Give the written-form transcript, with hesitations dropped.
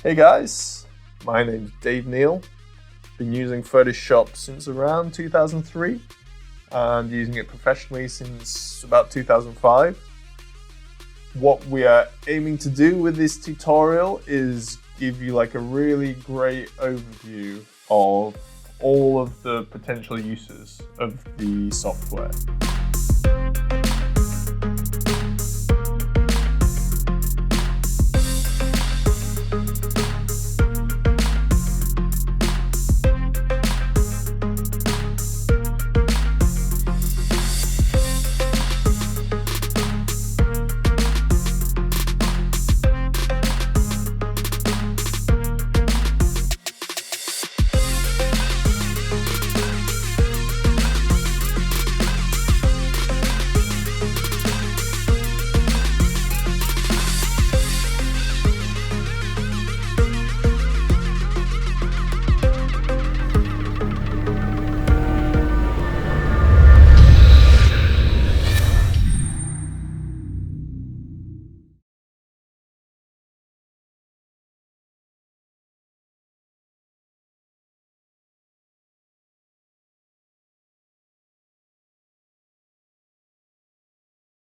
Hey guys, my name's Dave Neale. Been using Photoshop since around 2003 and using it professionally since about 2005. What we are aiming to do with this tutorial is give you like a really great overview of all of the potential uses of the software.